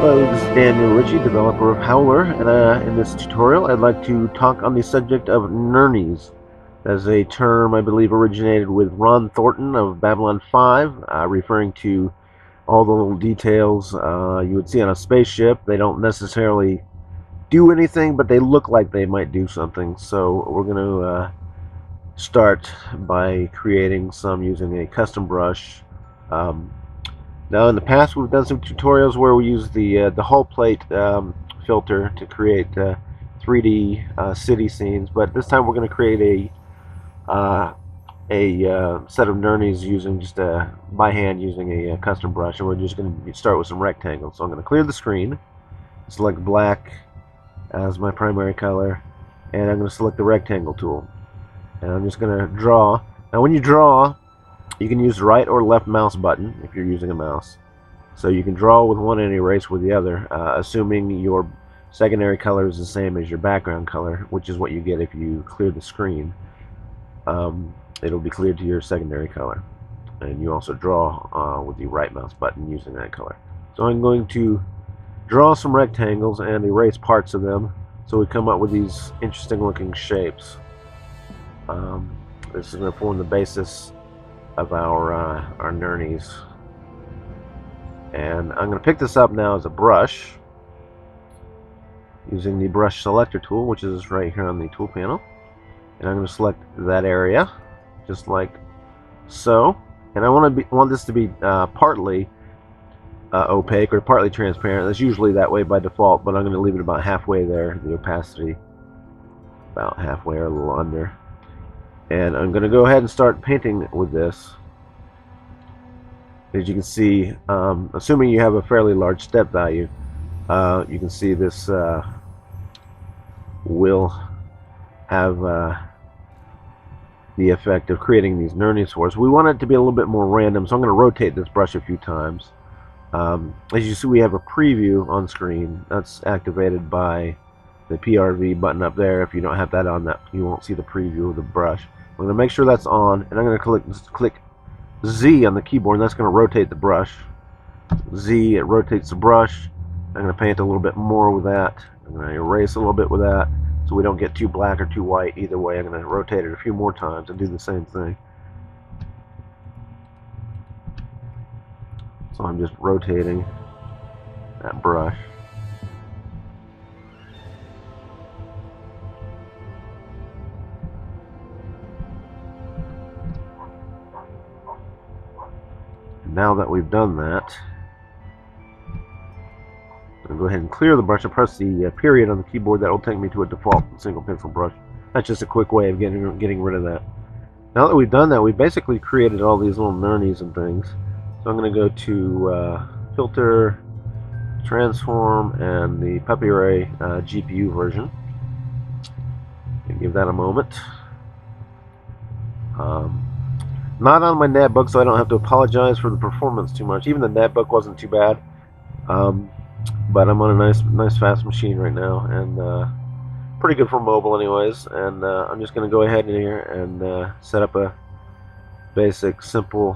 Hello, this is Daniel Ritchie, developer of Howler, and in this tutorial I'd like to talk on the subject of Nurnies. That's a term I believe originated with Ron Thornton of Babylon 5, referring to all the little details you would see on a spaceship. They don't necessarily do anything, but they look like they might do something. So we're going to start by creating some using a custom brush. Now, in the past, we've done some tutorials where we use the hull plate filter to create 3D city scenes, but this time we're going to create a set of Nurnies using just by hand using a custom brush, and we're just going to start with some rectangles. So I'm going to clear the screen, select black as my primary color, and I'm going to select the rectangle tool, and I'm just going to draw. Now, when you draw, you can use the right or left mouse button if you're using a mouse. So you can draw with one and erase with the other, assuming your secondary color is the same as your background color, which is what you get if you clear the screen. It'll be cleared to your secondary color. And you also draw with the right mouse button using that color. So I'm going to draw some rectangles and erase parts of them so we come up with these interesting looking shapes. This is going to form the basis of our Nurnies. And I'm going to pick this up now as a brush using the brush selector tool, which is right here on the tool panel. And I'm going to select that area just like so. And I want this to be partly opaque or partly transparent. That's usually that way by default, but I'm going to leave it about halfway there, the opacity about halfway or a little under. And I'm going to go ahead and start painting with this. As you can see, assuming you have a fairly large step value, you can see this will have the effect of creating these Nurnies for us. We want it to be a little bit more random, so I'm going to rotate this brush a few times. As you see, we have a preview on screen. That's activated by the PRV button up there. If you don't have that on, that you won't see the preview of the brush. I'm going to make sure that's on, and I'm going to click Z on the keyboard, and that's going to rotate the brush. Z, it rotates the brush. I'm going to paint a little bit more with that. I'm going to erase a little bit with that so we don't get too black or too white. Either way, I'm going to rotate it a few more times and do the same thing. So I'm just rotating that brush. Now that we've done that, I'm going to go ahead and clear the brush and press the period on the keyboard. That will take me to a default single pencil brush. That's just a quick way of getting rid of that. Now that we've done that, we've basically created all these little Nurnies and things. So I'm going to go to Filter, Transform, and the Puppy Ray GPU version. And give that a moment. Not on my netbook, so I don't have to apologize for the performance too much. Even the netbook wasn't too bad, but I'm on a nice fast machine right now, and pretty good for mobile anyways. And I'm just going to go ahead in here and set up a basic, simple.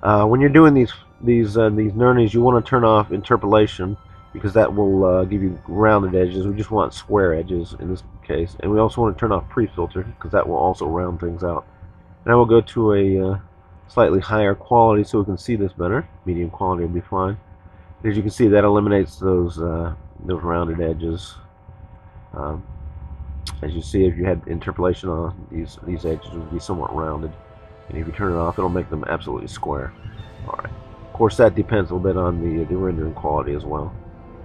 When you're doing these Nurnies, you want to turn off interpolation because that will give you rounded edges. We just want square edges in this case, and we also want to turn off pre-filter because that will also round things out. Now we'll go to a slightly higher quality so we can see this better. Medium quality will be fine. As you can see, that eliminates those rounded edges. As you see, if you had interpolation on these edges, would be somewhat rounded, and if you turn it off, it'll make them absolutely square. All right. Of course, that depends a little bit on the rendering quality as well.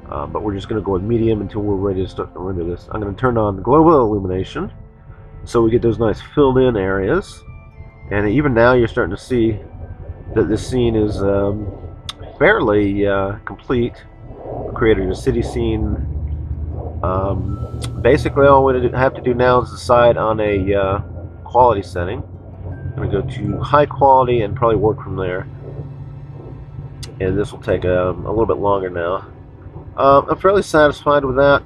But we're just going to go with medium until we're ready to start to render this. I'm going to turn on global illumination so we get those nice filled-in areas. And even now you're starting to see that this scene is fairly complete. We created a city scene. Basically all we have to do now is decide on a quality setting. I'm going to go to high quality and probably work from there. And this will take a little bit longer now. I'm fairly satisfied with that.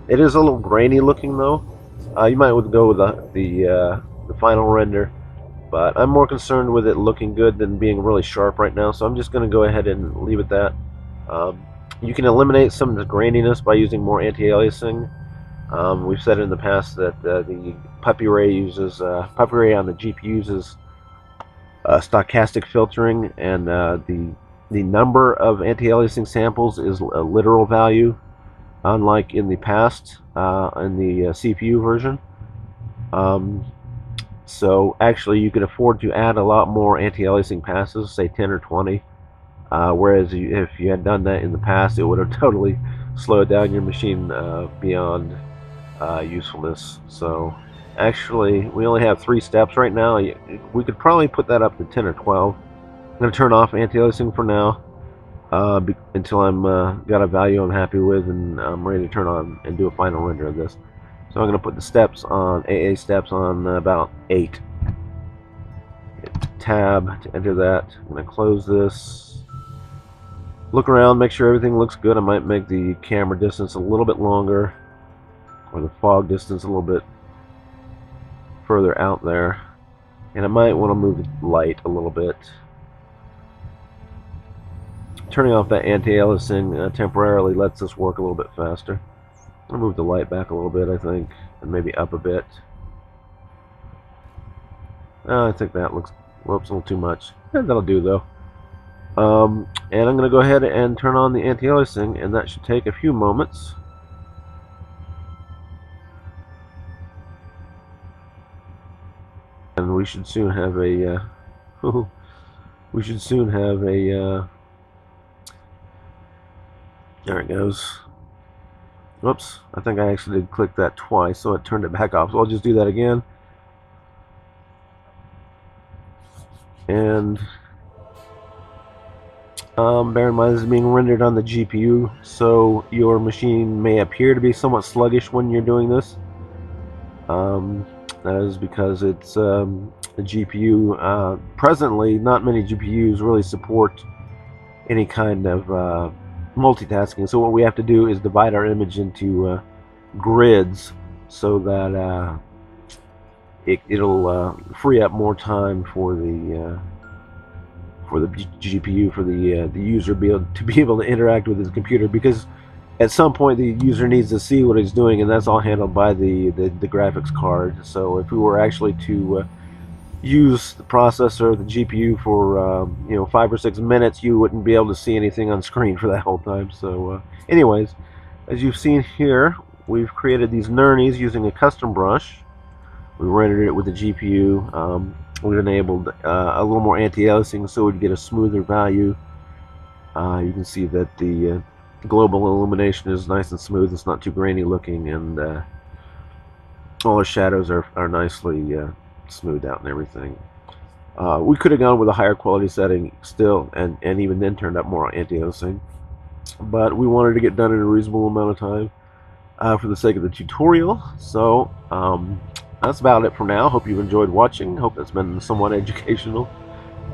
It is a little grainy looking though. You might go with the final render. But I'm more concerned with it looking good than being really sharp right now, so I'm just going to go ahead and leave it that. You can eliminate some of the graininess by using more anti-aliasing. We've said in the past that the puppy ray on the GPU uses stochastic filtering, and the number of anti-aliasing samples is a literal value, unlike in the past in the CPU version. So actually, you can afford to add a lot more anti-aliasing passes, say 10 or 20. Whereas if you had done that in the past, it would have totally slowed down your machine beyond usefulness. So actually, we only have 3 steps right now. We could probably put that up to 10 or 12. I'm going to turn off anti-aliasing for now until I'm got a value I'm happy with, and I'm ready to turn on and do a final render of this. So I'm going to put the steps on, AA steps on about 8. Hit tab to enter that. I'm going to close this. Look around, make sure everything looks good. I might make the camera distance a little bit longer, or the fog distance a little bit further out there. And I might want to move the light a little bit. Turning off that anti-aliasing temporarily lets this work a little bit faster. I'll move the light back a little bit, I think, and maybe up a bit. I think that looks, whoops, a little too much. That'll do, though. And I'm going to go ahead and turn on the anti-aliasing, and that should take a few moments. And we should soon have a, there it goes. Whoops, I think I actually did click that twice, so it turned it back off. So I'll just do that again. And bear in mind this is being rendered on the GPU, so your machine may appear to be somewhat sluggish when you're doing this. That is because it's the GPU. Presently, not many GPUs really support any kind of multitasking. So what we have to do is divide our image into grids so that it'll free up more time for the GPU, for the user to be able to interact with his computer, because at some point the user needs to see what he's doing, and that's all handled by the graphics card. So if we were actually to use the processor, the GPU, for 5 or 6 minutes, you wouldn't be able to see anything on screen for that whole time. So anyways, as you've seen here, we've created these Nurnies using a custom brush. We rendered it with the GPU. We've enabled a little more anti-aliasing so we'd get a smoother value. You can see that the global illumination is nice and smooth. It's not too grainy looking, and all the shadows are nicely smoothed out and everything. We could have gone with a higher quality setting still, and even then turned up more anti-aliasing, but we wanted to get done in a reasonable amount of time for the sake of the tutorial. So that's about it for now. Hope you've enjoyed watching. Hope it's been somewhat educational,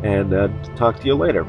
and talk to you later.